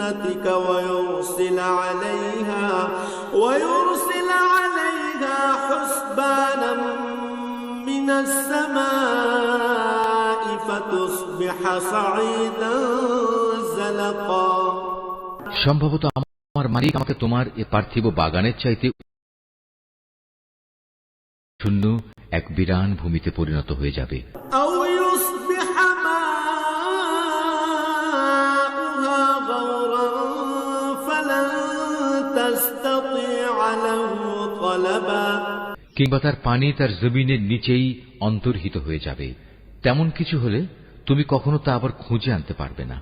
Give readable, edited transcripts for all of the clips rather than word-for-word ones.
سنتك ويرسل عليها حسبانا من السماء فتصبح صعيدا زلقا। সম্ভবত আমার মালিক আমাকে তোমার এ পার্থিব বাগানের চাইতে শূন্য এক বিরান ভূমিতে পরিণত হয়ে যাবে। কিংবা তার পানি তার জমিনের নিচেই অন্তর্হিত হয়ে যাবে, তেমন কিছু হলে তুমি কখনো তা আবার খুঁজে আনতে পারবে না।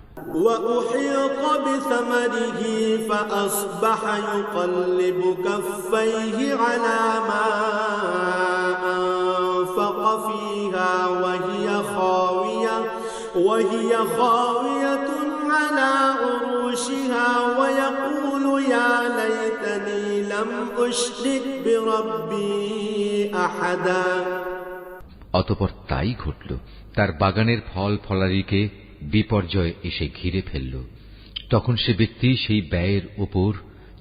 وأحيط بثمره فأصبح يقلب كفيه على ما أنفق فيها وهي خاوية على عروشها ويقول يا ليتني لم أشرك بربي أحدا। অতঃপর তাই ঘটল, তার বাগানের ফল ফলারিকে বিপর্যয় এসে ঘিরে ফেলল। তখন সে ব্যক্তি সেই ব্যয়ের উপর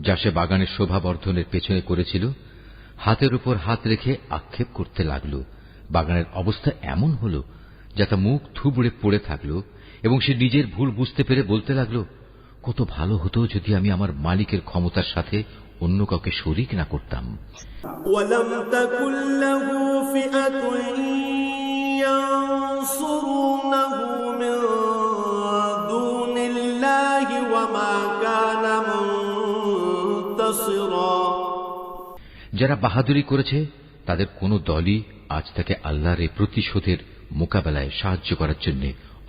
যা সে বাগানের শোভাবর্ধনের পেছনে করেছিল হাতের উপর হাত রেখে আক্ষেপ করতে লাগল। বাগানের অবস্থা এমন হল যা তা মুখ থুবড়ে পড়ে থাকল এবং সে নিজের ভুল বুঝতে পেরে বলতে লাগল, কত ভালো হতো যদি আমি আমার মালিকের ক্ষমতার সাথে অন্য কাউকে শরীক না করতাম। ওয়ালাম তাকুল লাহু ফিআতুন ইয়ানসুরুনাহু মিন দুনিল্লাহি ওয়া মা কানা মুনতাসিরা। যারা বাহাদুরি করেছে তাদের কোন দলই আজ তাকে আল্লাহর এই প্রতিশোধের মোকাবেলায় সাহায্য করার জন্য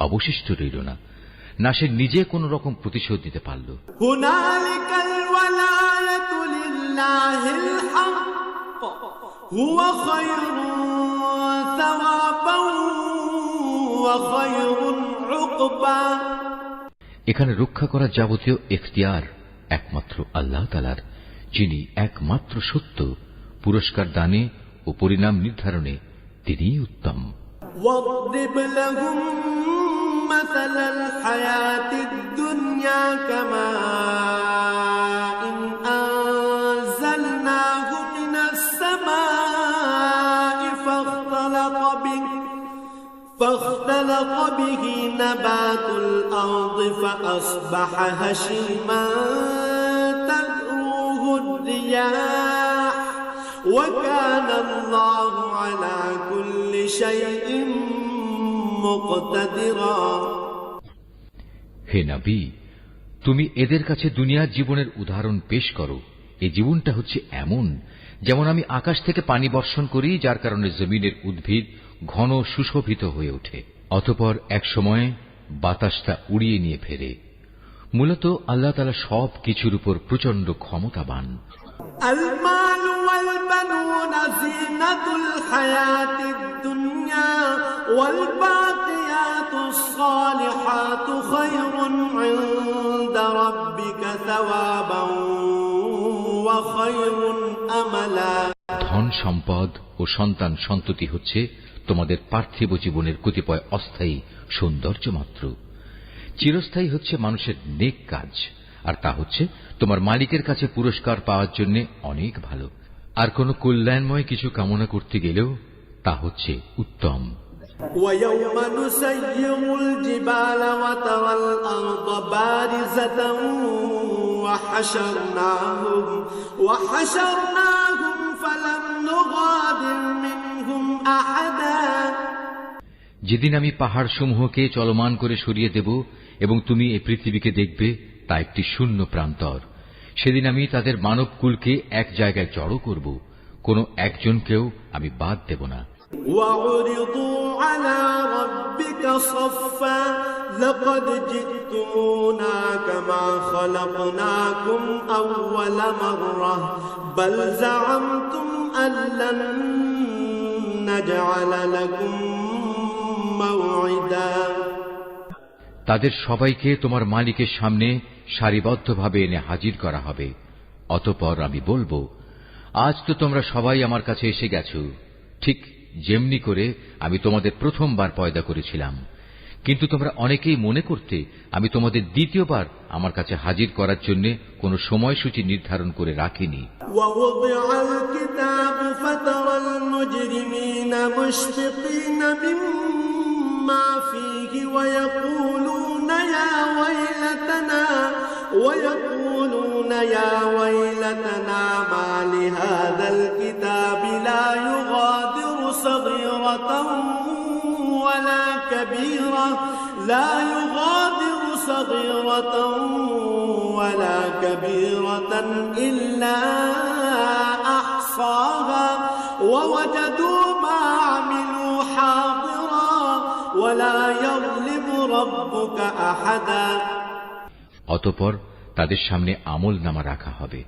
অবশিষ্ট রইল না, না সে নিজে কোন রকম প্রতিশোধ দিতে পারল। হুনালিকাল ওয়ালায়াতু লিল্লাহিল হক হুয়া খায়রুন সাওয়াবান ওয়া খায়রুন উকবা। এখানে রক্ষা করার যাবতীয় ইখতিয়ার একমাত্র আল্লাহ তাআলার, যিনি একমাত্র সত্য। পুরস্কার দানে ও পরিণাম নির্ধারণে তিনিই উত্তম। واضرب لهم مثل الحياة الدنيا كماء أنزلناه من السماء فاختلط به نبات الأرض فأصبح هشيما تذروه الرياح وكان الله على كل شيء مقتدرا। হে নবী, তুমি এদের কাছে দুনিয়ার জীবনের উদাহরণ পেশ করো। এই জীবনটা হচ্ছে এমন যেমন আমি আকাশ থেকে পানি বর্ষণ করি, যার কারণে জমিনের উদ্ভিদ ঘন সুশোভিত হয়ে ওঠে। অতঃপর এক সময় বাতাস তা উড়িয়ে নিয়ে ফেরে। মূলত আল্লাহ তাআলা সব কিছুর উপর প্রচন্ড ক্ষমতাবান। المال والبنون زينة الحياة الدنيا والباقيات الصالحات خير عند ربك ثوابا وخير أملا। ধন সম্পদ ও সন্তান সন্ততি হচ্ছে তোমাদের পার্থিব জীবনের কতিপয় অস্থায়ী সৌন্দর্য মাত্র। চিরস্থায়ী হচ্ছে মানুষের নেক কাজ, আর তা হচ্ছে তোমার মালিকের কাছে পুরস্কার পাওয়ার জন্য অনেক ভালো। আর কোন কল্যাণময় কিছু কামনা করতে গেলেও তা হচ্ছে উত্তম। وَيَوْمَ نُسَيِّرُ الْجِبَالَ وَتَرَى الْأَرْضَ بَارِزَةً وَحَشَرْنَاهُمْ فَلَمْ نُغَادِرْ مِنْهُمْ أَحَدًا। যেদিন আমি পাহাড় সমূহকে চলমান করে সরিয়ে দেব এবং তুমি এই পৃথিবীকে দেখবে তা একটি শূন্য প্রান্তর, সেদিন আমি তাদের মানবকুলকে এক জায়গায় জড়ো করব, কোন একজনকেও আমি বাদ দেব না। وَعُرِضُوا عَلَى رَبِّكَ صَفًّا لَقَدْ جِئْتُمُونَا كَمَا خَلَقْنَاكُمْ أَوَّلَ مَرَّةٍ بَلْ زَعَمْتُمْ أَن لَّن نَّجْعَلَ لَكُم موعدا। তাদের সবাইকে তোমার মালিকের সামনে সারিবদ্ধভাবে এনে হাজির করা হবে। অতঃপর আমি বলবো, আজ তো তোমরা সবাই আমার কাছে এসে গেছো, ঠিক যেমনি করে আমি তোমাদের প্রথমবার পয়দা করেছিলাম, কিন্তু তোমরা অনেকেই মনে করতে আমি তোমাদের দ্বিতীয়বার আমার কাছে হাজির করার জন্য কোন সময়সূচি নির্ধারণ করে রাখিনি। ويقولون يا ويلتنا ما لهذا الكتاب لا يغادر صغيرة ولا كبيرة إلا أحصاها ووجدوا ما عملوا حاضرا ولا يظلم ربك أحدا। অতঃপর তাদের সামনে আমলনামা রাখা হবে।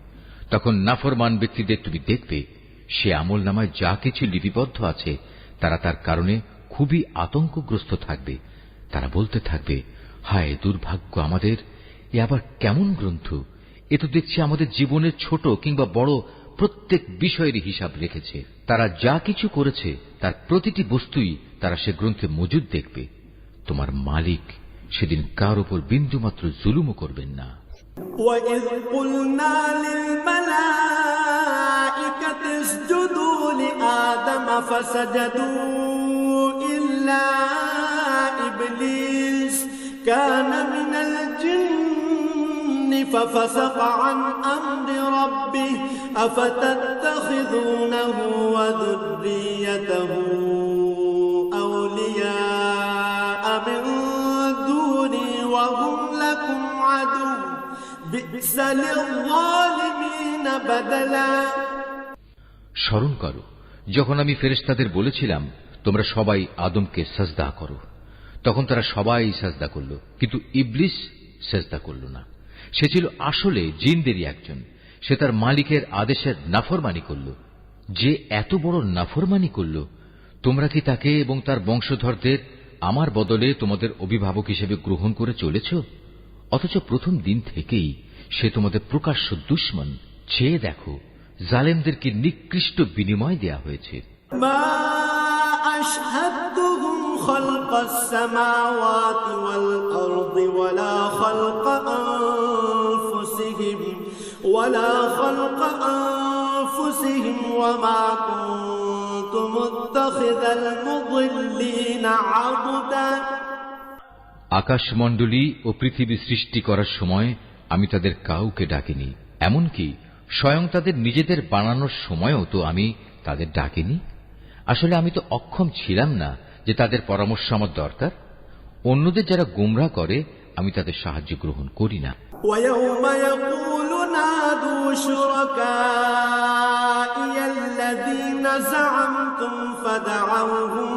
তখন নাফরমান ব্যক্তিদের তুমি দেখবে সে আমলনামায় যা কিছু লিপিবদ্ধ আছে তারা তার কারণে খুবই আতঙ্কগ্রস্ত থাকবে। তারা বলতে থাকবে, হায় দুর্ভাগ্য আমাদের, এ আবার কেমন গ্রন্থ! এ তো দেখছি আমাদের জীবনের ছোট কিংবা বড় প্রত্যেক বিষয়েরই হিসাব রেখেছে। তারা যা কিছু করেছে তার প্রতিটি বস্তুই তারা সে গ্রন্থে মজুদ দেখবে। তোমার মালিক সেদিন কার উপর বিন্দুমাত্র জুলুমও করবেন না। وَإِذْ قُلْنَا لِلْمَلَائِكَةِ اسْجُدُوا لِآدَمَ فَسَجَدُوا إِلَّا إِبْلِيسَ كَانَ مِنَ الْجِنِّ فَفَسَقَ عَنْ أَمْرِ رَبِّهِ أَفَتَتَّخِذُونَهُ وَذُرِّيَّتَهُ أَوْلِيَاءَ مِن دُونِي وَهُمْ لَكُمْ عَدُوٌّ بِئْسَ لِلظَّالِمِينَ بَدَلًا। স্মরণ করো যখন আমি ফেরেশতাদের বলেছিলাম তোমরা সবাই আদমকে সাজদা করো, তখন তারা সবাই সাজদা করল, কিন্তু ইবলিস সাজদা করল না। সে ছিল আসলে জিনদেরই একজন। সে তার মালিকের আদেশের নাফরমানি করল। যে এত বড় নাফরমানি করল, তোমরা কি তাকে এবং তার বংশধরদের আমার বদলে তোমাদের অভিভাবক হিসেবে গ্রহণ করে চলেছ? অথচ প্রথম দিন থেকেই সে তোমাদের প্রকাশ্য দুশমন। চেয়ে দেখো জালেমদেরকে নিকৃষ্ট বিনিময় দেয়া হয়েছে। মা আশহাদতুহুম খালকাস সামাওয়াতি ওয়াল আরদি ওয়ালা খালকা আনফুসিহিম ওয়া মা কুনতু মুত্তাখিযাল মুদিল্লিনা আবদা। আকাশমণ্ডলী ও পৃথিবী সৃষ্টি করার সময় আমি তাদের কাউকে ডাকিনি, এমনকি স্বয়ং তাদের নিজেদের বানানোর সময়ও তো আমি তাদের ডাকিনি। আসলে আমি তো অক্ষম ছিলাম না যে তাদের পরামর্শ আমার দরকার। অন্যদের যারা গোমরাহ করে আমি তাদের সাহায্য গ্রহণ করি না। وَيَوْمَ يَقُولُ نَادُوا شُرَكَائِيَ الَّذِينَ زَعَمْتُمْ فَدَعَوْهُمْ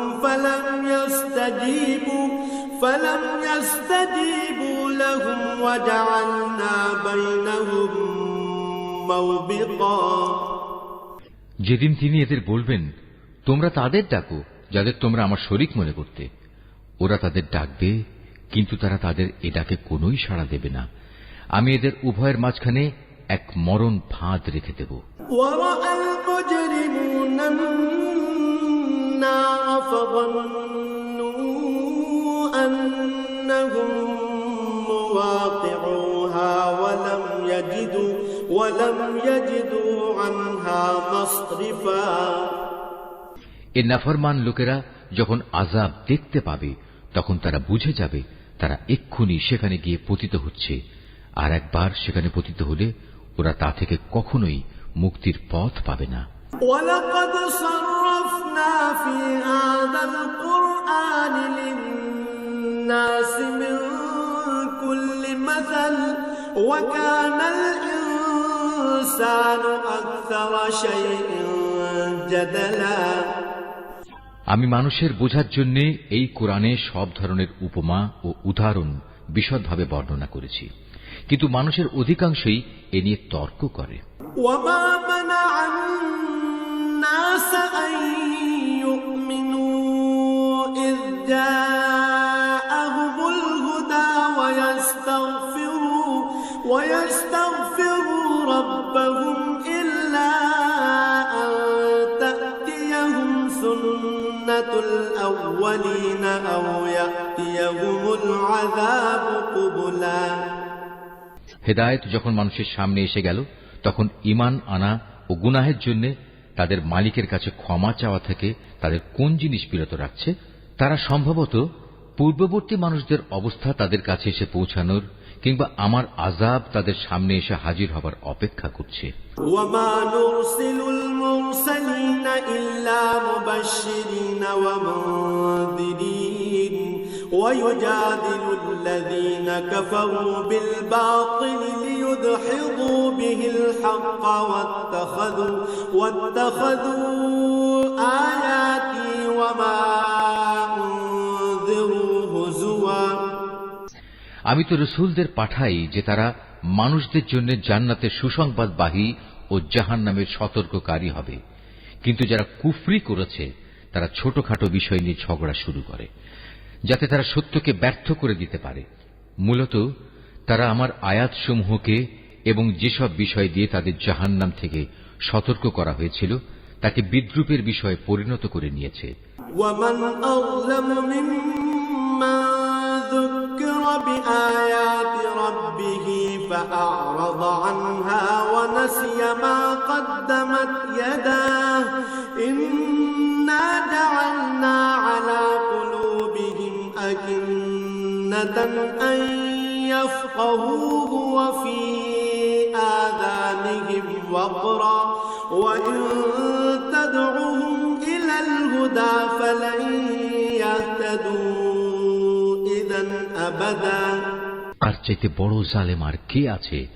فَلَمْ يَسْتَجِيبُوا لَهُمْ وَجَعَلْنَا بَيْنَهُمْ موبقا। যেদিন তিনি এদের বলবেন তোমরা তাদের ডাকো যাদের তোমরা আমার শরীক মনে করতে, ওরা তাদের ডাকবে কিন্তু তারা তাদের এ ডাকে কোনোই সাড়া দেবে না। আমি এদের উভয়ের মাঝখানে এক মরণ ফাঁদ রেখে দেব। এ নাফরমান লোকেরা যখন আযাব দেখতে পাবে তখন তারা বুঝে যাবে তারা এক্ষুনি সেখানে গিয়ে পতিত হচ্ছে, আর একবার সেখানে পতিত হলে ওরা তা থেকে কখনোই মুক্তির পথ পাবে না। وَلَقَدْ صَرَّفْنَا فِي هَذَا الْقُرْآنِ لِلنَّاسِ مِنْ كُلِّ مَثَلٍ وَكَانَ الْإِنْسَانُ أَكْثَرَ شَيْءٍ جَدَلًا। আমি মানুষের বোঝার জন্য এই কোরআনে সব ধরনের উপমা ও উদাহরণ বিশদভাবে বর্ণনা করেছি, কিন্তু মানুষের অধিকাংশই এ নিয়ে তর্ক করে। وَمَا مَنَعَ النَّاسَ أَن يُؤْمِنُوا إِذْ جَاءَهُمُ الْهُدَى وَيَسْتَغْفِرُوا رَبَّهُمْ إِلَّا أَن تَأْتِيَهُمْ سُنَّةُ سُنَّةُ الْأَوَّلِينَ أَوْ يَأْتِيَهُمُ الْعَذَابُ قُبُلًا। হেদায়েত যখন মানুষের সামনে এসে গেল, তখন ঈমান আনা ও গুনাহের জন্য তাদের মালিকের কাছে ক্ষমা চাওয়া থেকে তাদের কোন জিনিস বিরত রাখছে? তারা সম্ভবত পূর্ববর্তী মানুষদের অবস্থা তাদের কাছে এসে পৌঁছানোর কিংবা আমার আযাব তাদের সামনে এসে হাজির হবার অপেক্ষা করছে। وَمَا نُرْسِلُ الْمُرْسَلِينَ إِلَّا مُبَشِّرِينَ وَمُنذِرِينَ وَيُجَادِلُ الَّذِينَ كَفَرُوا بِالْبَاطِلِ لِيُدْحِضُوا بِهِ الْحَقَّ وَاتَّخَذُوا آيَاتِي وَمَا أُنذِرُوا هُزُوًا। আমি তো রাসূলদের পাঠাই যে তারা মানুষদের জন্য জান্নাতের সুসংবাদবাহী ও জাহান্নামের সতর্ককারী হবে, কিন্তু যারা কুফরি করেছে তারা ছোটখাটো বিষয় নিয়ে ঝগড়া শুরু করে, যাতে তারা সত্যকে ব্যর্থ করে দিতে পারে। মূলত তারা আমার আয়াতসমূহকে এবং যেসব বিষয় দিয়ে তাদের জাহান্নাম থেকে সতর্ক করা হয়েছিল তাকে বিদ্রূপের বিষয়ে পরিণত করে নিয়েছে। وَمَنْ أَظْلَمُ مِمَّنْ ذُكِّرَ بِآيَاتِ رَبِّهِ فَأَعْرَضَ عَنْهَا وَنَسِيَ مَا قَدَّمَتْ يَدَاهُ إِنَّا جَعَلْنَا عَلَى قُلُوبِهِمْ أَكِنَّةً أَن يَفْقَهُوهُ وَفِي آذَانِهِمْ وَقْرًا وَإِن تَدْعُهُمْ إِلَى الْهُدَى فَلَن يَهْتَدُوا إِذًا أَبَدًا। আর চাইতে বড় জালেম আর কে আছে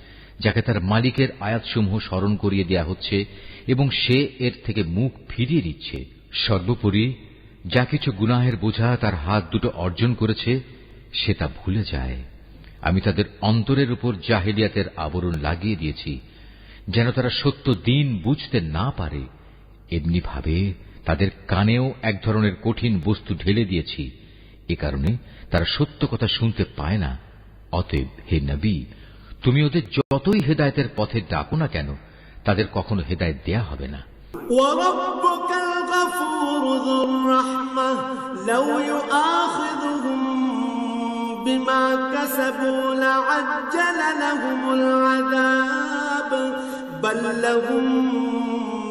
যাকে তার মালিকের আয়াতসমূহ স্মরণ করিয়ে দেয়া হচ্ছে এবং সে এর থেকে মুখ ফিরিয়ে দিচ্ছে। সর্বোপরি যা কিছু গুনাহের বোঝা তার হাত দুটো অর্জন করেছে সে তা ভুলে যায়। আমি তাদের অন্তরের উপর জাহেলিয়াতের আবরণ লাগিয়ে দিয়েছি যেন তারা সত্য দিন বুঝতে না পারে। এমনি ভাবে তাদের কানেও এক ধরনের কঠিন বস্তু ঢেলে দিয়েছি, এ কারণে তারা সত্য কথা শুনতে পায় না। অতএব হে নবী, তুমি ওদের যতই হেদায়েতের পথে ডাকো না কেন তাদের কখনো হেদায়েত দেয়া হবে না। وَرَبُّكَ الْغَفُورُ ذُو الرَّحْمَةِ لَوْ يُؤَاخِذُهُم بِمَا كَسَبُوا لَعَجَّلَ لَهُمُ الْعَذَابَ بَل لَّهُم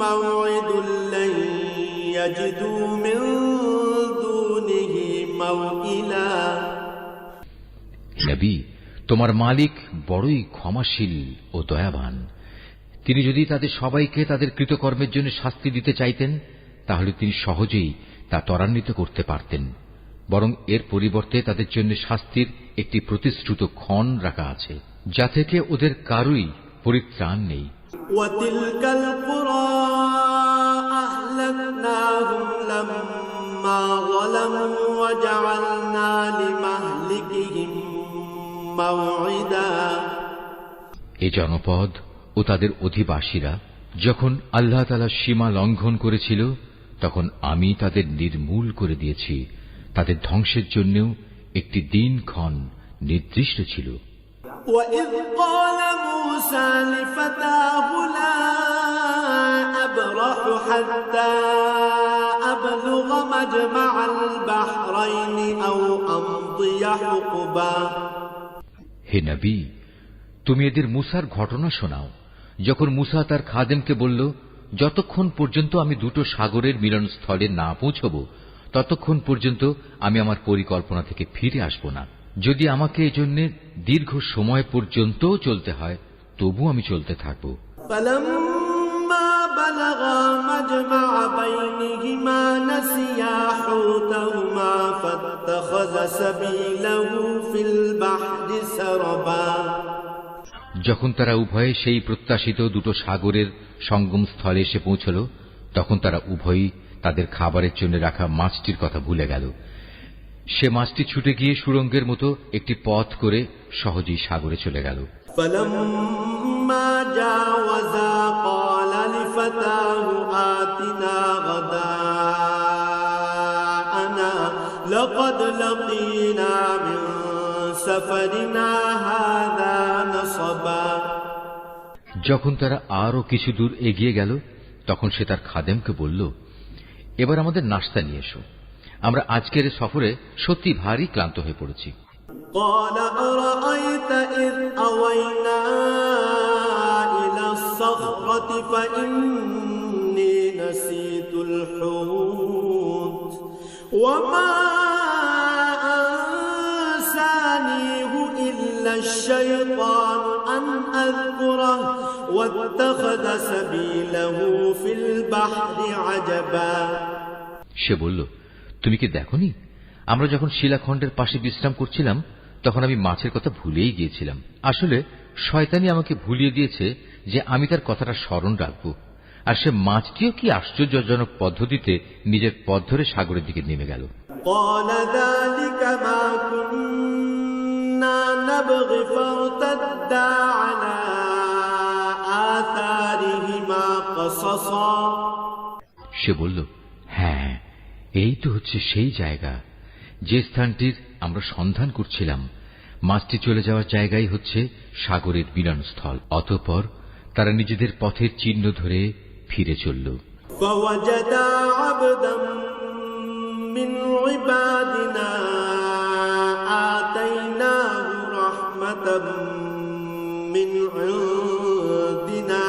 مَّوْعِدٌ لَّن يَجِدُوا مِن دُونِهِ مَوْئِلًا। নবী, তোমার মালিক বড়ই ক্ষমাশীল ও দয়াবান। তিনি যদি তাদের সবাইকে তাদের কৃতকর্মের জন্য শাস্তি দিতে চাইতেন তাহলে তিনি সহজেই তা ত্বরান্বিত করতে পারতেন। বরং এর পরিবর্তে তাদের জন্য শাস্তির একটি প্রতিশ্রুত ক্ষণ রাখা আছে, যা থেকে ওদের কারুই পরিত্রাণ নেই। وَتِلْكَ الْقُرَىٰ أَهْلَكْنَاهُمْ لَمَّا ظَلَمُوا وَجَعَلْنَا لِمَهْلِكِهِم موعدا। এ জনপদ ও তাদের অধিবাসীরা যখন আল্লাহ তাআলা সীমা লঙ্ঘন করেছিল তখন আমি তাদের নির্মূল করে দিয়েছি। তাদের ধ্বংসের জন্যও একটি দিনক্ষণ নির্দিষ্ট ছিল। وَإِذْ قَالَ مُوسَىٰ لِفَتَاهُ لَا أَبْرَحُ حَتَّىٰ أَبْلُغَ مَجْمَعَ الْبَحْرَيْنِ أَوْ أَمْضِيَ حُقُبًا। হে নবী, তুমি এদের মূসার ঘটনা শোনাও। যখন মূসা তার খাদেমকে বলল, যতক্ষণ পর্যন্ত আমি দুটো সাগরের মিলনস্থলে না পৌঁছব ততক্ষণ পর্যন্ত আমি আমার পরিকল্পনা থেকে ফিরে আসব না। যদি আমাকে এজন্য দীর্ঘ সময় পর্যন্ত চলতে হয় তবু আমি চলতে থাকব। فَلَمَّا بَلَغَا مَجْمَعَ بَيْنِهِمَا نَسِيَا حُوتَهُمَا فَاتَّخَذَ سَبِيلَهُ فِي الْبَحْرِ سَرَبًا। যখন তারা উভয়ে সেই প্রত্যাশিত দুটো সাগরের সঙ্গম স্থলে এসে পৌঁছল তখন তারা উভয়ই তাদের খাবারের জন্য রাখা মাছটির কথা ভুলে গেল। সে মাছটি ছুটে গিয়ে সুড়ঙ্গের মতো একটি পথ করে সহজেই সাগরে চলে গেল। فَلَمَّا جَاوَزَا قَالَ لِفَتَاهُ آتِنَا غَدَاءَنَا لَقَدْ لَقِينَا مِن سَفَرِنَا هَٰذَا نَصَبًا। যখন তারা আরো কিছু দূর এগিয়ে গেল তখন সে তার খাদেমকে বলল, এবার আমাদের নাশতা নিয়ে এসো, আমরা আজকের সফরে সত্যি ভারী ক্লান্ত হয়ে পড়েছি। قال أرأيت إذ أوينا إلى الصخرة فإني نسيت الحوت وما أنسانيه إلا الشيطان أن أذكره واتخذ سبيله في البحر عجبا। সে বলল, তুমি কি দেখোনি আমরা যখন শিলাখণ্ডের পাশে বিশ্রাম করছিলাম তখন আমি মাছের কথা ভুলেই গিয়েছিলাম। আসলে শয়তানি আমাকে ভুলিয়ে দিয়েছে যে আমি তার কথাটা স্মরণ রাখব। আর সে মাছটিও কি আশ্চর্যজনক পদ্ধতিতে নিজের পথ ধরে সাগরের দিকে নেমে গেল। قال ذلك ما كنا نبغي فارتدا على آثارهما قصصا। সে বলল, হ্যাঁ, এই তো হচ্ছে সেই জায়গা যে স্থানটির আমরা সন্ধান করছিলাম। মাছটি চলে যাওয়ার জায়গাই হচ্ছে সাগরের মিলনস্থল। অতঃপর তারা নিজেদের পথের চিহ্ন ধরে ফিরে চলল। فوجدا عبدا من عبادنا آتيناه رحمة من عندنا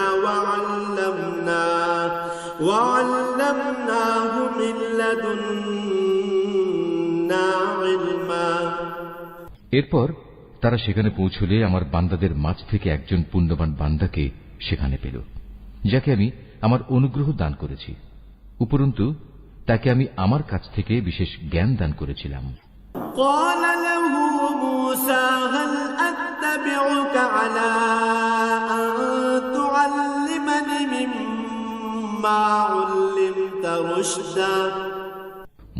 وعلمناه من لدنا علما। এরপর তারা সেখানে পৌঁছলে আমার বান্দাদের মাঝ থেকে একজন পুণ্যবান বান্দাকে সেখানে পেল, যাকে আমি আমার অনুগ্রহ দান করেছি। উপরন্তু তাকে আমি আমার কাছ থেকে বিশেষ জ্ঞান দান করেছিলাম। قال له موسى هل أتبعك على أن تعلمني مما علمت رشدا।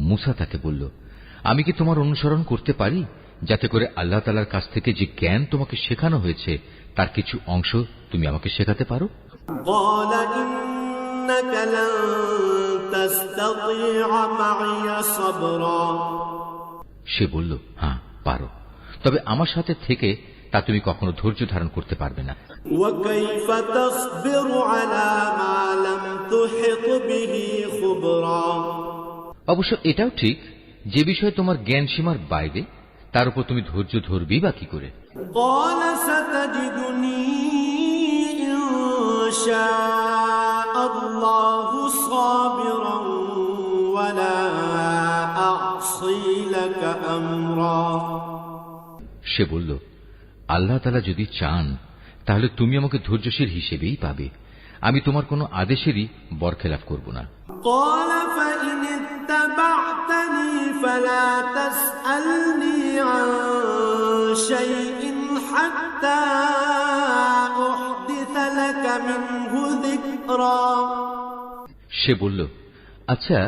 মুসা তাকে বলল, আমি কি তোমার অনুসরণ করতে পারি যাতে করে আল্লাহ তাআলার কাছ থেকে যে জ্ঞান তোমাকে শেখানো হয়েছে তার কিছু অংশ তুমি আমাকে শেখাতে পারো? قال إنك لن تستطيع معي صبرا। সে বলল, হ্যাঁ পারো, তবে আমার সাথে থেকে তা তুমি কখনো ধৈর্য ধারণ করতে পারবে না। وكيف تصبر على ما لم تحط به خبرا। অবশ্য এটাও ঠিক, যে বিষয়ে তোমার জ্ঞান সীমার বাইরে তার উপর তুমি ধৈর্য ধরবি বা কি করে? قال ستجدني إن شاء الله صابرا ولا أعصي لك أمرا। সে বলল, আল্লাহ তাআলা যদি চান তাহলে তুমি আমাকে ধৈর্যশীল হিসেবেই পাবে, আমি তোমার কোনো আদেশেরই বরখেলাফ করব না। قال فإن اتبعتني فلا تسألني عن شيء حتى أحدث لك منه ذكرا। সে বলল, আচ্ছা,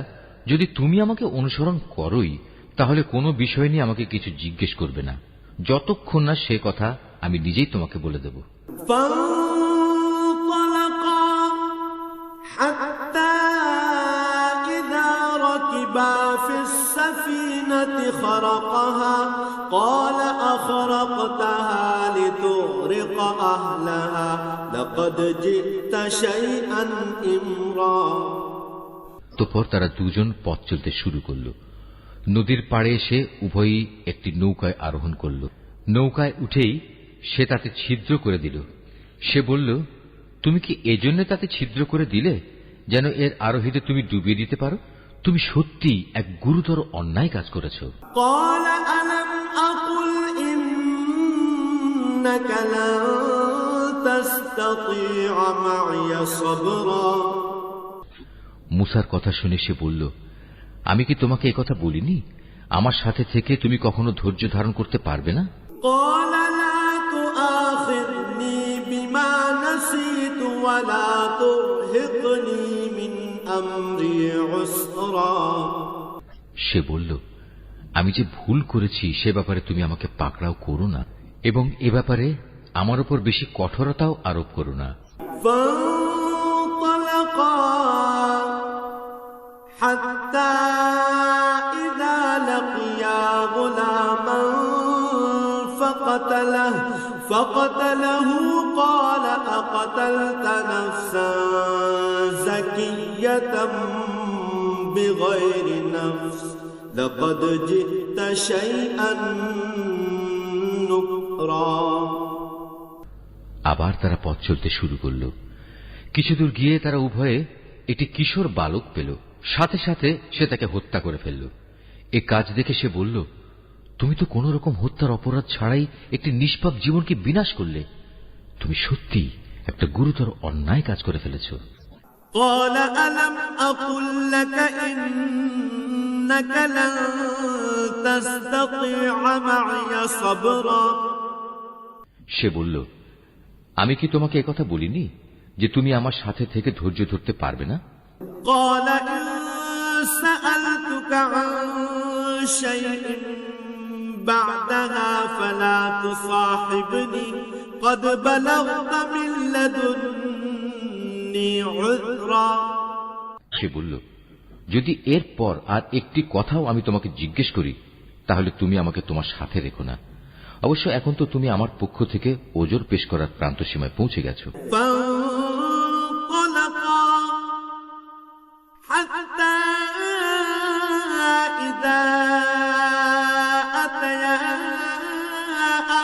যদি তুমি আমাকে অনুসরণ করোই তাহলে কোনো বিষয় নিয়ে আমাকে কিছু জিজ্ঞেস করবে না, যতক্ষণ না সে কথা আমি নিজেই তোমাকে বলে দেব। فانطلقا حتى إذا ركبا في السفينة خرقها قال أخرقتها لتغرق أهلها لقد جئت شيئا إمرا। তারপর তারা দুজন পথ চলতে শুরু করল। নদীর পাড়ে এসে উভয়ই একটি নৌকায় আরোহণ করল। নৌকায় উঠেই সে তাতে ছিদ্র করে দিল। সে বলল, তুমি কি এজন্য তাতে ছিদ্র করে দিলে যেন এর আরোহীদের তুমি ডুবিয়ে দিতে পারো? তুমি সত্যি এক গুরুতর অন্যায় কাজ করেছ। قال ألم أقل إنك لن تستطيع معي صبرا। মুসার কথা শুনে সে বলল, আমি কি তোমাকে একথা বলিনি আমার সাথে থেকে তুমি কখনো ধৈর্য ধারণ করতে পারবে না? قال لا تؤاخذني بما نسيت ولا ترهقني من أمري عسرا। সে বলল, আমি যে ভুল করেছি সে ব্যাপারে তুমি আমাকে পাকড়াও করো না এবং এ ব্যাপারে আমার উপর বেশি কঠোরতাও আরোপ করো না। فانطلقا حتى إذا لقيا غلاما فقتله قال أقتلت نفسا زكية بغير نفس لقد جئت شيئا نكرا। আবার তারা পথ চলতে শুরু করল। কিছুদূর গিয়ে তারা উভয়ে একটি কিশোর বালক পেল। সাথে সাথে সে তাকে হত্যা করে ফেলল। এ কাজ দেখে সে বলল, তুমি তো কোন রকম হত্যার অপরাধ ছাড়াই একটি নিষ্পাপ জীবনকে বিনাশ করলে। তুমি সত্যি একটা গুরুতর অন্যায় কাজ করে ফেলেছ। قال ألم أقل لك إنك لن تستطيع معي صبرا। সে বলল, আমি কি তোমাকে একথা বলিনি যে তুমি আমার সাথে থেকে ধৈর্য ধরতে পারবে না? قال إن سألتك عن شيء بعدها فلا تصاحبني قد بلغت من لدني عذرا। সে বলল, যদি এরপর আর একটি কথাও আমি তোমাকে জিজ্ঞেস করি তাহলে তুমি আমাকে তোমার সাথে রেখো না। অবশ্য এখন তো তুমি আমার পক্ষ থেকে ওজর পেশ করার প্রান্ত সীমায় পৌঁছে গেছো। فانطلقا حتى إذا أتيا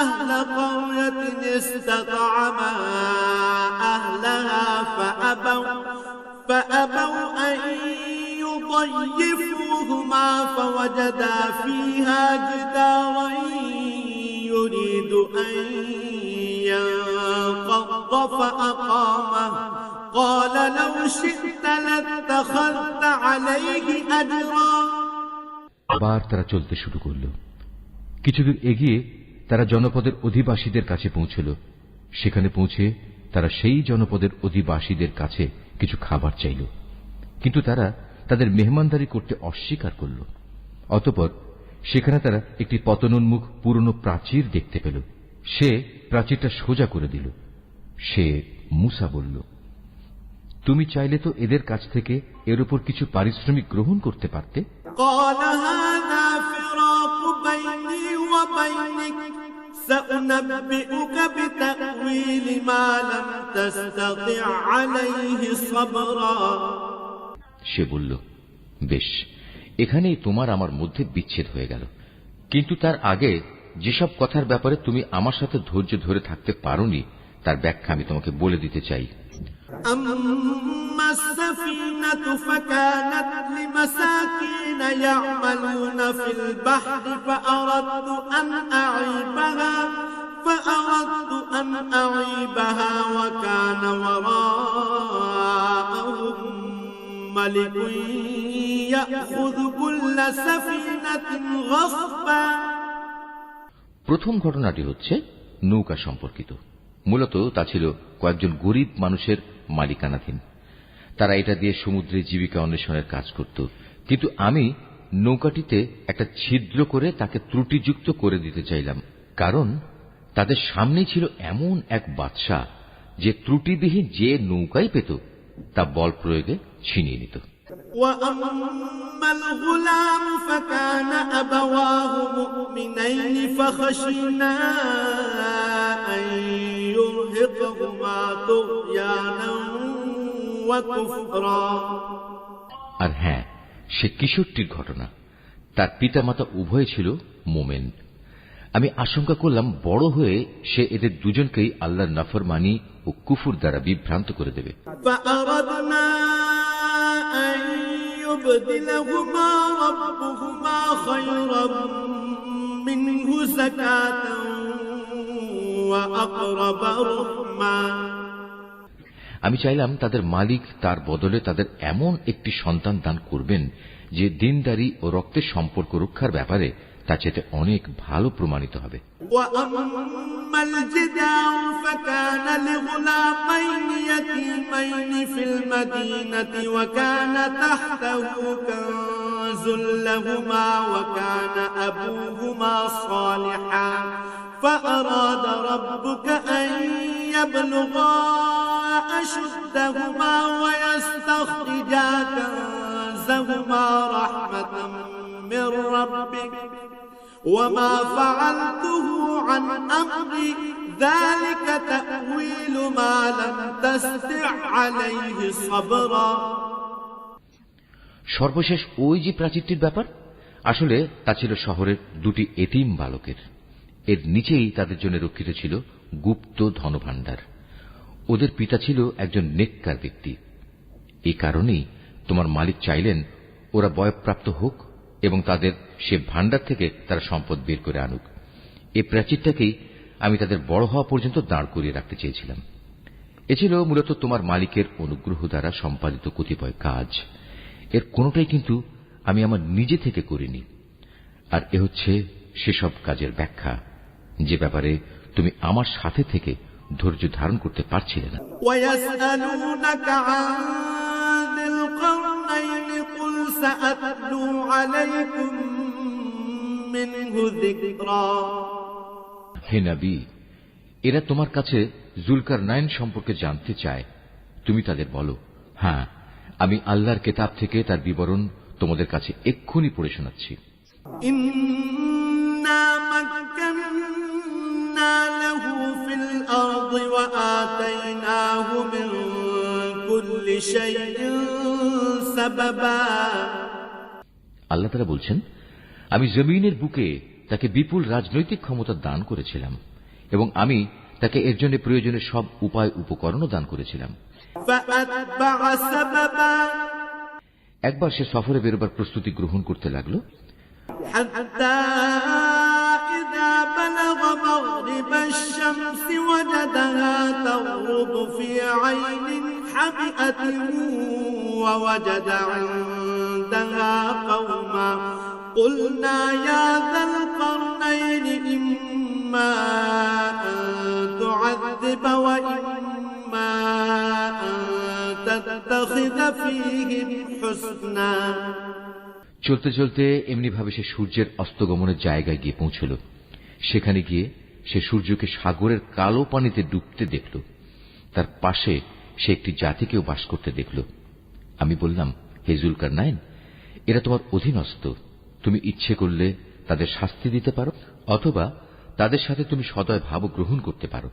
أهل قرية استطعما أهلها فأبوا أن يضيفوهما فوجدا فيها جدارا يريد أن ينقض فأقامه قال لو شئت لاتخذت عليه أجرا। আবার তারা চলতে শুরু করল। কিছুদূর এগিয়ে তারা জনপদের অধিবাসীদের কাছে পৌঁছল। সেখানে পৌঁছে তারা সেই জনপদের অধিবাসীদের কাছে কিছু খাবার চাইল, কিন্তু তারা তাদের মেহমানদারি করতে অস্বীকার করল। অতঃপর সেখানে তারা একটি পতনোন্মুখ পুরনো প্রাচীর দেখতে পেল। সে প্রাচীরটা সোজা করে দিল। সে মূসা বলল, তুমি চাইলে তো এদের কাছ থেকে এর উপর কিছু পারিশ্রমিক গ্রহণ করতে পারতে। قال هذا فراق بيني وبينك سأنبئك بتأويل ما لم تستطع عليه صبرا। সে বলল, বেশ, এখানেই তোমার আমার মধ্যে বিচ্ছেদ হয়ে গেল, কিন্তু তার আগে যেসব কথার ব্যাপারে তুমি আমার সাথে ধৈর্য ধরে থাকতে পারোনি তার ব্যাখ্যা আমি তোমাকে বলে দিতে চাই। أما السفينة فكانت لمساكين يعملون في البحر فأردت أن أعيبها وكان وراءهم ملك يأخذ كل سفينة غصبا। প্রথম ঘটনাটি হচ্ছে নৌকা সম্পর্কিত। মূলত তা ছিল কয়েকজন গরিব মানুষের মালিকানাধীন। তারা এটা দিয়ে সমুদ্রে জীবিকা অন্বেষণের কাজ করত, কিন্তু আমি নৌকাটিতে একটা ছিদ্র করে তাকে ত্রুটিযুক্ত করে দিতে চাইলাম, কারণ তাদের সামনেই ছিল এমন এক বাদশা যে ত্রুটিবিহীন যে নৌকাই পেত তা বল প্রয়োগে ছিনিয়ে নিত। وأما الغلام فكان أبواه مؤمنين فخشينا أن يرهقهما طغيانا وكفرا। আর হ্যাঁ, সে কিশোরটির ঘটনা। তার পিতামাতা উভয় ছিল মোমেন। আমি আশঙ্কা করলাম বড় হয়ে সে এদের দুজনকেই আল্লাহর নাফরমানি ও কুফর দ্বারা বিভ্রান্ত করে দেবে। يبدلهما ربهما خيرا منه زكاة وأقرب رحما। আমি চাইলাম তাদের মালিক তার বদলে তাদের এমন একটি সন্তান দান করবেন যে দিনদারি ও রক্তের সম্পর্ক রক্ষার ব্যাপারে তা চেয়ে অনেক ভালো প্রমাণিত হবে। وأما الجدار فكان لغلامين يتيمين في المدينة وكان تحته كنز لهما وكان أبوهما صالحا فأراد ربك أن يبلغا أشدهما ويستخرجا كنزهما رحمة من ربك وما فعلته عن أمري ذلك تأويل ما لم تستطع عليه صبرا। সর্বশেষ ওই যে প্রাচীরটির ব্যাপার, আসলে তা ছিল শহরের দুটি এতিম বালকের। এর নিচেই তাদের জন্য রক্ষিত ছিল গুপ্ত ধনভাণ্ডার। ওদের পিতা ছিল একজন নেককার ব্যক্তি। এই কারণেই তোমার মালিক চাইলেন ওরা বয়ঃপ্রাপ্ত হোক এবং তাদের সে ভাণ্ডার থেকে তারা সম্পদ বের করে আনুক। এই প্রাচীরটাকেই আমি তাদের বড় হওয়া পর্যন্ত দাঁড় করিয়ে রাখতে চেয়েছিলাম। এ ছিল মূলত তোমার মালিকের অনুগ্রহ দ্বারা সম্পাদিত কতিপয় কাজ। এর কোনটাই কিন্তু আমি আমার নিজে থেকে করিনি। আর এ হচ্ছে সেসব কাজের ব্যাখ্যা যে ব্যাপারে তুমি আমার সাথে থেকে ধৈর্য ধারণ করতে পারছিলে না। وَيَسْأَلُونَكَ عَنْ ذِي الْقَرْنَيْنِ قُلْ سَأَتْلُو عَلَيْكُمْ مِنْهُ ذِكْرًا। হে নবী, এরা তোমার কাছে জুলকারনাইন সম্পর্কে জানতে চায়। তুমি তাদের বলো, হ্যাঁ, আমি আল্লাহর কিতাব থেকে তার বিবরণ তোমাদের কাছে এক্ষুনি পড়ে শোনাচ্ছি। إِنَّا مَكَّنَّا لَهُ فِي الْأَرْضِ وَآتَيْنَاهُ مِنْ كُلِّ شَيْءٍ سَبَبًا। আল্লাহ তাআলা বলছেন, আমি জমিনের বুকে তাকে বিপুল রাজনৈতিক ক্ষমতা দান করেছিলাম এবং আমি তাকে এর জন্য প্রয়োজনীয় সব উপায় উপকরণও দান করেছিলাম। فَأَتْبَعَ سَبَبًا। একবার সে সফরে বেরোবার প্রস্তুতি গ্রহণ করতে লাগলো। حتى إذا بلغ مغرب الشمس وجدها تغرب في عين حمئة ووجد عندها قوما قلنا يا ذا القرنين إما أن تعذب وإما أن تتخذ فيهم حسنا। চলতে চলতে এমনিভাবে সে সূর্যের অস্তগমনের জায়গায় গিয়ে পৌঁছল। সেখানে গিয়ে সে সূর্যকে সাগরের কালো পানিতে ডুবতে দেখল। তার পাশে সে একটি জাতিকেও বাস করতে দেখল। আমি বললাম, হে জুলকারনাইন, এরা তোমার অধীনস্থ। তুমি ইচ্ছে করলে তাদের শাস্তি দিতে পারো অথবা তাদের সাথে তুমি সদয় ভাব গ্রহণ করতে পারো।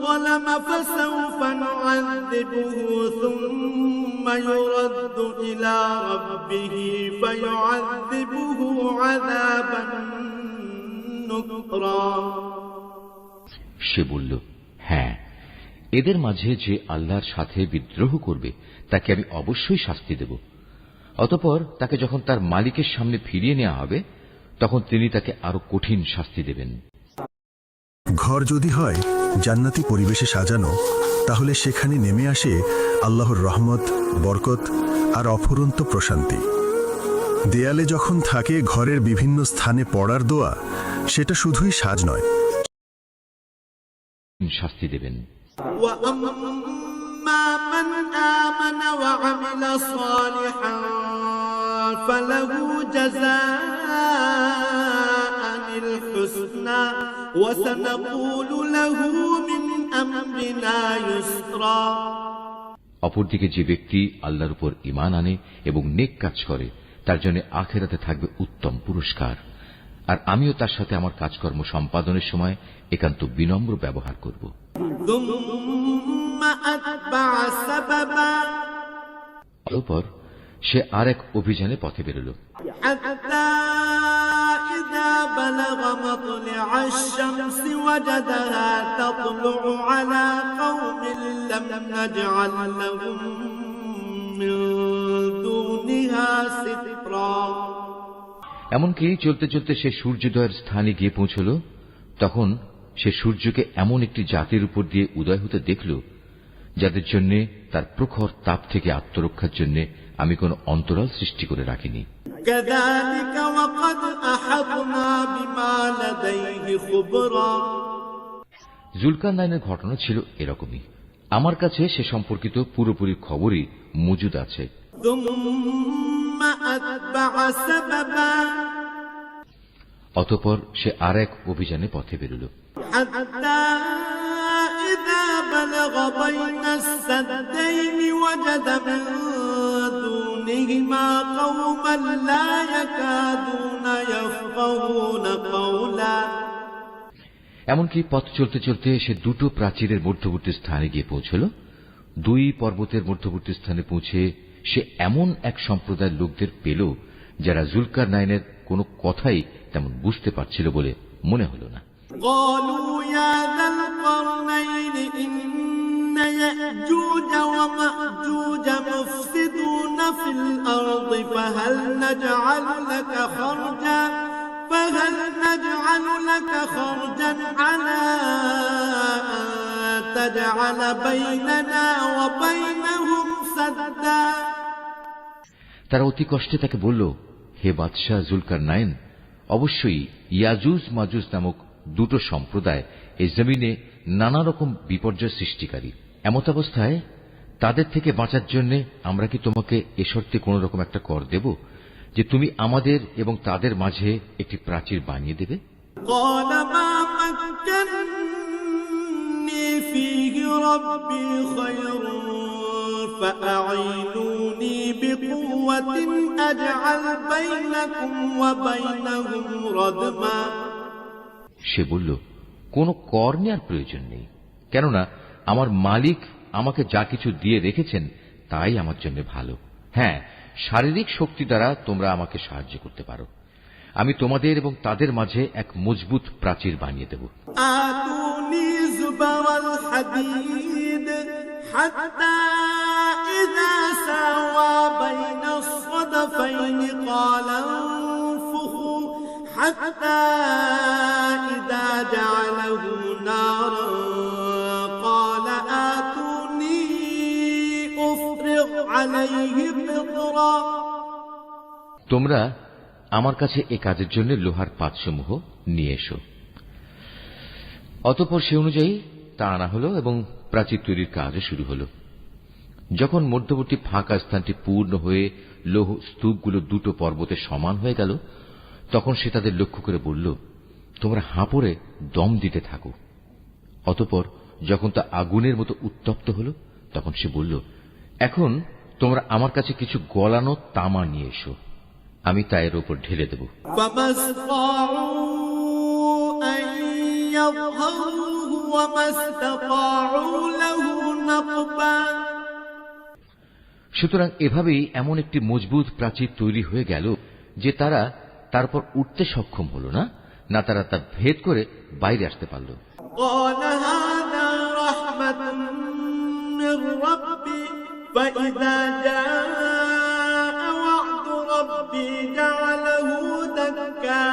ظلم فسوف نعذبه ثم يرد إلى ربه فيعذبه عذابا نكرا। সে বলল, হ্যাঁ, এদের মাঝে যে আল্লাহর সাথে বিদ্রোহ করবে তাকে আমি অবশ্যই শাস্তি দেব। অতঃপর তাকে যখন তার মালিকের সামনে ফিরিয়ে নেওয়া হবে তখন তিনি তাকে আরো কঠিন শাস্তি দেবেন। ঘর যদি হয় জান্নাতি পরিবেশে সাজানো, তাহলে সেখানে নেমে আসে আল্লাহর রহমত, বরকত আর অফুরন্ত প্রশান্তি। দেয়ালে যখন থাকে ঘরের বিভিন্ন স্থানে পড়ার দোয়া, সেটা শুধুই সাজ নয়, শাস্তি দেবেন। وَأَمَّا مَنْ آمَنَ وَعَمِلَ صَالِحًا فَلَهُ جَزَاءً الْحُسْنَى وَسَنَقُولُ لَهُ مِنْ أَمْرِنَا يُسْرًا। অপরদিকে যে ব্যক্তি আল্লাহর উপর ঈমান আনে এবং নেক কাজ করে তার জন্য আখিরাতে থাকবে উত্তম পুরস্কার। আর আমিও তার সাথে আমার কাজকর্ম সম্পাদনের সময় একান্ত বিনম্র ব্যবহার করব। অতঃপর সে আর এক অভিযানে পথে বেরোল। এমনকি চলতে চলতে সে সূর্যোদয়ের স্থানে গিয়ে পৌঁছল। তখন সে সূর্যকে এমন একটি জাতির উপর দিয়ে উদয় হতে দেখল যাদের জন্য তার প্রখর তাপ থেকে আত্মরক্ষার জন্য আমি কোন অন্তরাল সৃষ্টি করে রাখিনি। জুলকারনাইনের ঘটনা ছিল এরকমই। আমার কাছে সে সম্পর্কিত পুরোপুরি খবরই মজুদ আছে। অতঃপর সে আর এক অভিযানে পথে বেরোল। এমনকি পথ চলতে চলতে সে দুটো প্রাচীরের মধ্যবর্তী স্থানে গিয়ে পৌঁছল। দুই পর্বতের মধ্যবর্তী স্থানে পৌঁছে সে এমন এক সম্প্রদায়ের লোকদের পেল যারা জুলকারনাইনের কোনো কথাই তেমন বুঝতে পারছিল বলে মনে হল না। قالوا يا ذا القرنين إن يأجوج ومأجوج مفسدون في الأرض فهل نجعل لك خرجا على أن تجعل بيننا وبينهم سدا। তারা অতি কষ্টে তাকে বলল, হে বাদশাহ জুলকারনাইন, অবশ্যই ইয়াজুজ মাজুজ নামক দুটো সম্প্রদায় এই জমিনে নানা রকম বিপর্যয় সৃষ্টিকারী। এমতাবস্থায় তাদের থেকে বাঁচার জন্য আমরা কি তোমাকে এ শর্তে কোন রকম একটা কর দেব যে তুমি আমাদের এবং তাদের মাঝে একটি প্রাচীর বানিয়ে দেবে? قال ما مكنني فيه ربي خير فأعينوني بقوة أجعل بينكم وبينهم ردما। সে বলল, কোনো কর নেওয়ার প্রয়োজন নেই, কেননা আমার মালিক আমাকে যা কিছু দিয়ে রেখেছেন তাই আমার জন্য ভালো। হ্যাঁ, শারীরিক শক্তি দ্বারা তোমরা আমাকে সাহায্য করতে পারো, আমি তোমাদের এবং তাদের মাঝে এক মজবুত প্রাচীর বানিয়ে দেব। آتوني زبر الحديد حتى إذا ساوى بين الصدفين قال انفخوا حتى إذا جعله نارا قال آتوني أفرغ عليه قطرا। তোমরা আমার কাছে এ কাজের জন্য লোহার পাতসমূহ নিয়ে এসো। অতঃপর সে অনুযায়ী তা আনা হল এবং প্রাচীর তৈরির কাজও শুরু হল। যখন মধ্যবর্তী ফাঁকা স্থানটি পূর্ণ হয়ে লৌহ স্তূপগুলো দুটো পর্বতে সমান হয়ে গেল, তখন সে তাদের লক্ষ্য করে বলল, তোমরা হাঁপড়ে দম দিতে থাকো। অতঃপর যখন তা আগুনের মতো উত্তপ্ত হল, তখন সে বলল, এখন তোমরা আমার কাছে কিছু গলানো তামা নিয়ে এসো, আমি তা এর ওপর ঢেলে দেব। সুতরাং এভাবেই এমন একটি মজবুত প্রাচীর তৈরি হয়ে গেল যে তারা তারপর উঠতে সক্ষম হল না, না তারা তা ভেদ করে বাইরে আসতে পারল। فإذا جاء وعد ربي جعله دكا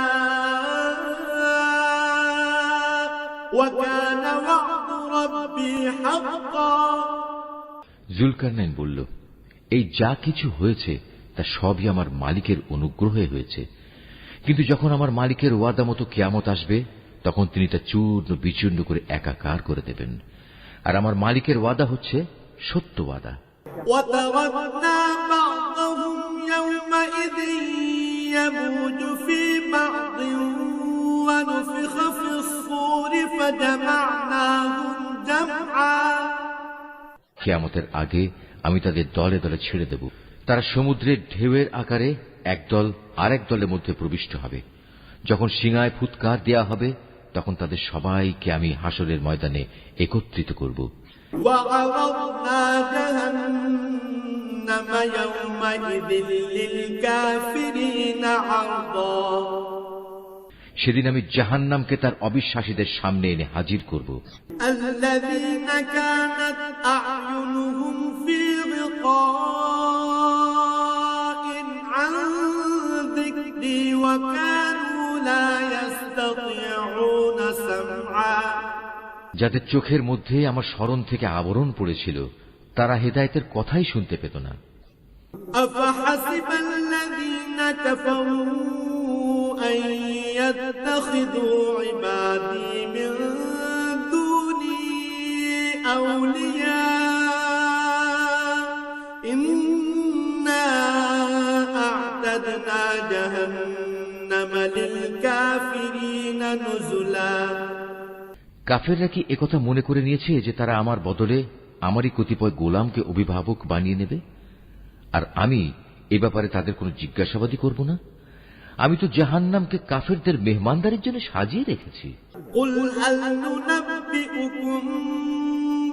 وكان وعد ربي حقا। জুলকারনাইন বলল, এই যা কিছু হয়েছে তা সবই আমার মালিকের অনুগ্রহে হয়েছে, কিন্তু যখন আমার মালিকের ওয়াদা মতো কিয়ামত আসবে তখন তিনি তা চূর্ণ বিচূর্ণ করে একাকার করে দেবেন, আর আমার মালিকের ওয়াদা হচ্ছে সত্য ওয়াদা। وتركنا بعضهم يومئذ يموج في بعض ونفخ في الصور فجمعناهم جمعا। কিয়ামতের আগে আমি তাদের দলে দলে ছেড়ে দেব, তারা সমুদ্রের ঢেউয়ের আকারে একদল আরেক দলের মধ্যে প্রবিষ্ট হবে। যখন সিংহায় ফুৎকার দেয়া হবে তখন তাদের সবাইকে আমি হাসরের ময়দানে একত্রিত করব। وعرضنا جهنم يومئذ للكافرين عرضا। সেদিন আমি জাহান্নামকে তার অবিশ্বাসীদের সামনে এনে হাজির করব। الذين كانت أعينهم في غطاء عن ذكري وكانوا لا يستطيعون سمعا। যাদের চোখের মধ্যে আমার স্মরণ থেকে আবরণ পড়েছিল, তারা হেদায়েতের কথাই শুনতে পেত না। أفحسب الذين كفروا أن يتخذوا عبادي من دوني أولياء إنا أعتدنا جهنم للكافرين نزلا। কাফেররা কি একথা মনে করে নিয়েছে যে তারা আমার বদলে আমারই কতিপয় গোলামকে অভিভাবক বানিয়ে নেবে, আর আমি এ ব্যাপারে তাদের কোনো জিজ্ঞাসাবাদই করব না? আমি তো জাহান্নামকে কাফেরদের মেহমানদারির জন্য সাজিয়ে রেখেছি। قل هل ننبئكم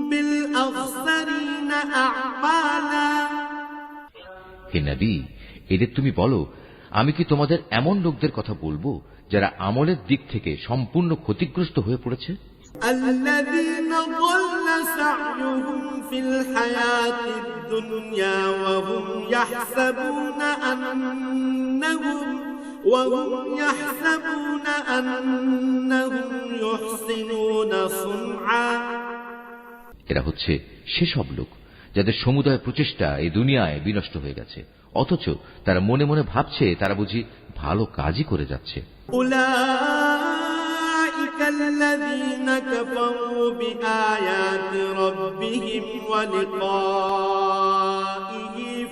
بالأخسرين أعمالا হে নবী, এদের তুমি বলো, আমি কি তোমাদের এমন লোকদের কথা বলবো যারা আমলের দিক থেকে সম্পূর্ণ ক্ষতিগ্রস্ত হয়ে পড়েছে? الذين ضل سعيهم في الحياة الدنيا وهم يحسبون أنهم يحسنون صنعا। এরা হচ্ছে সেসব লোক যাদের সমুদয় প্রচেষ্টা এই দুনিয়ায় বিনষ্ট হয়ে গেছে, অথচ তারা মনে মনে ভাবছে তারা বুঝি ভালো কাজই করে যাচ্ছে। أولئك الذين كفروا بآيات ربهم ولقائه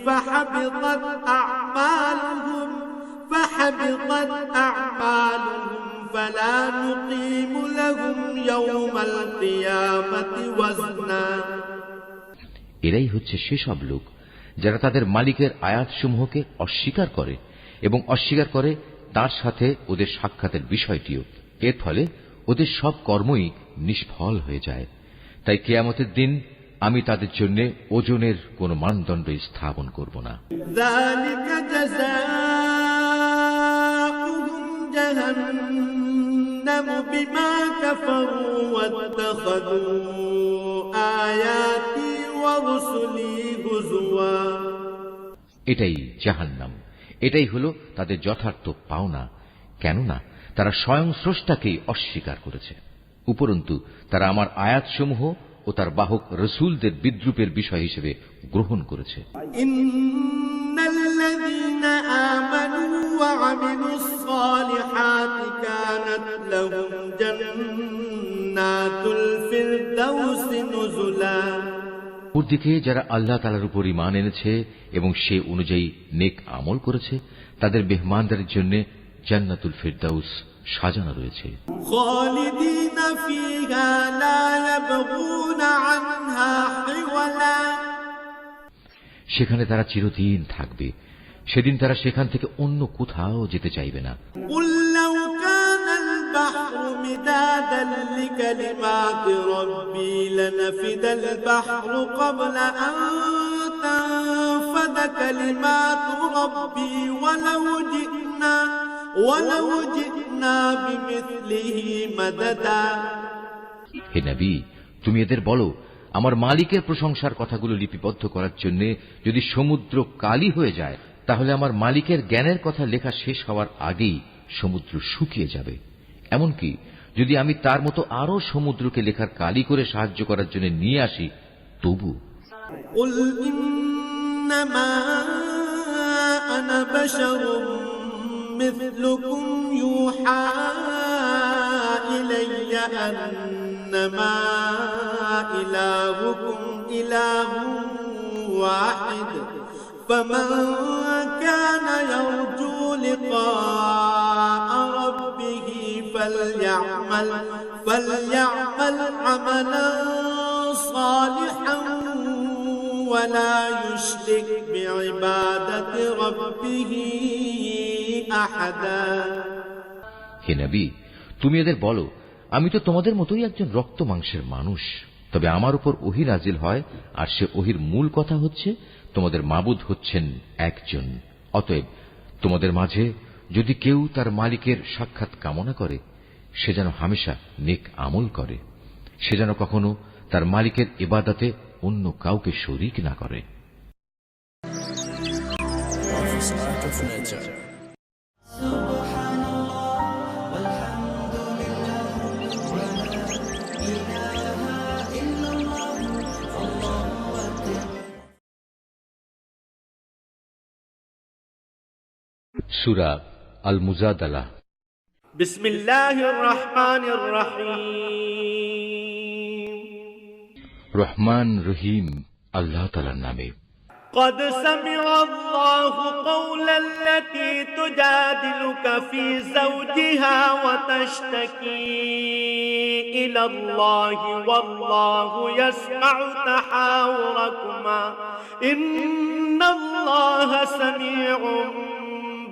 فحبطت أعمالهم فلا نقيم لهم يوم القيامة وزنا। এরাই হচ্ছে সেসব লোক যারা তাদের মালিকের আয়াতসমূহকে অস্বীকার করে এবং অস্বীকার করে তার সাথে ওদের সাক্ষাতের বিষয়টিও। এর ফলে ওদের সব কর্মই নিষ্ফল হয়ে যায়। তাই কিয়ামতের দিন আমি তাদের জন্য ওজনের কোন মানদণ্ড স্থাপন করব না। ذلك جزاؤهم جهنم بما كفروا واتخذوا آياتي ورسلي هزوا। এটাই জাহান্নাম, এটাই হলো তাদের যথার্থ পাওনা, কেননা তারা স্বয়ং স্রষ্টাকেই অস্বীকার করেছে। উপরন্তু তারা আমার আয়াতসমূহ ও তার বাহক রসুলদের বিদ্রূপের বিষয় হিসেবে গ্রহণ করেছে। ইন্নাল্লাযীনা আমানু ওয়া আমিলুস সালিহাতি কানাত লাহুম জান্নাতুল ফিরদাউসি নুজুলা। অপরদিকে যারা আল্লাহ তাআলার উপর ঈমান এনেছে এবং সে অনুযায়ী নেক আমল করেছে, তাদের মেহমানদারির জন্য জান্নাতুল ফিরদাউস সাজানো রয়েছে। খালিদিনা ফিহা লা ইয়াবগুনা আনহা হিওয়ালা। সেখানে তারা চিরদিন থাকবে, সেদিন তারা সেখান থেকে অন্য কোথাও যেতে চাইবে না। কুল লাউ কানাল বাহরু মিদাদান লিকালিমাতি রাব্বি লানাফিদাল বাহরু ক্বাবলা আন তানফাদা কালিমাতু রাব্বি ওয়ালাউ জি'না বিমিসলিহি মাদাদা। হে নবী, তুমি এদের বলো, আমার মালিকের প্রশংসার কথাগুলো লিপিবদ্ধ করার জন্য যদি সমুদ্র কালি হয়ে যায়, তাহলে আমার মালিকের জ্ঞানের কথা লেখা শেষ হওয়ার আগেই সমুদ্র শুকিয়ে যাবে। এমনকি যদি আমি তার মতো আরো সমুদ্রকে লেখার কালি করে সাহায্য করার জন্য নিয়ে আসি, তবু কুল ইন্নামা আনা বাশারুম মিথলুকুম ইউহা ইলাইয়া আন্নামা ইলাহুকুম ইলাহুন ওয়াহিদ ফামান কানা ইয়ারজু লিকাআ রাব্বিহি ফালইয়ামাল আমালান সালিহান ওয়ালা ইউশরিক বিইবাদাতি রাব্বিহি আহাদা। হে নবী, তুমি এদের বলো, আমি তো তোমাদের মতোই একজন রক্ত মাংসের মানুষ, তবে আমার উপর ওহী নাজিল হয়, আর সে ওহীর মূল কথা হচ্ছে তোমাদের মাবুদ হচ্ছেন একজন। অতএব তোমাদের মাঝে যদি কেউ তার মালিকের সাক্ষাৎ কামনা করে, সে যেন হামেশা নেক আমল করে, সে যেন কখনো তার মালিকের ইবাদতে অন্য কাউকে শরীক না করে। সূরা আল মুজাদালা। বিসমিল্লাহির রহমানির রহিম। রহমান রহিম আল্লাহ তাআলার নামে। قد سمع الله قول التي تجادلك في زوجها وتشتكي إلى الله والله يسمع تحاوركما إن الله سميع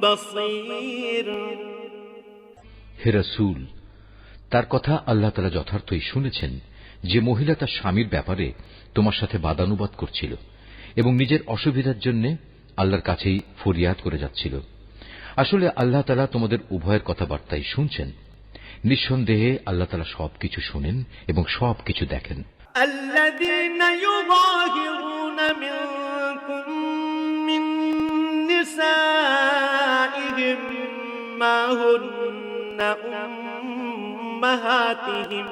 بصير। হে রাসূল, তার কথা আল্লাহ তাআলা যথার্থই শুনেছেন যে মহিলা তার স্বামীর ব্যাপারে তোমার সাথে বাদানুবাদ করছিল এবং নিজের অসুবিধার জন্য আল্লাহর কাছেই ফরিয়াদ করে যাচ্ছিল। আসলে আল্লাহ তাআলা তোমাদের উভয়ের কথাবার্তাই শুনছেন। নিঃসন্দেহে আল্লাহ তাআলা সবকিছু শুনেন এবং সবকিছু দেখেন। الذين يظاهرون منكم من نسائهم ما هن أمهاتهم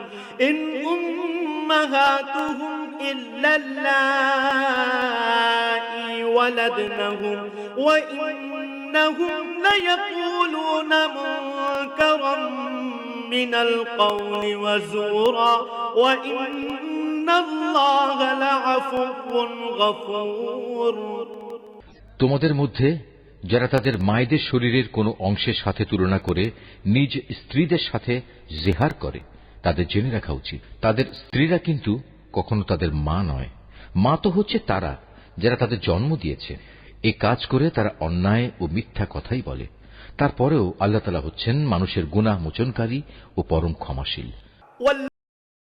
إن أمهاتهم إلا اللائي ولدنهم وإنهم ليقولون منكرا من القول وزورا وإن الله لعفو غفور। তোমাদের মধ্যে যারা তাদের মায়েদের শরীরের কোনো অংশের সাথে তুলনা করে নিজ স্ত্রীদের সাথে জেহার করে, তাদের জেনে রাখা উচিত তাদের স্ত্রীরা কিন্তু কখনো তাদের মা নয়। মা তো হচ্ছে তারা যারা তাদের জন্ম দিয়েছে। এ কাজ করে তারা অন্যায় ও মিথ্যা কথাই বলে। তারপরেও আল্লাহ তাআলা হচ্ছেন মানুষের গুনাহ মোচনকারী ও পরম ক্ষমাশীল।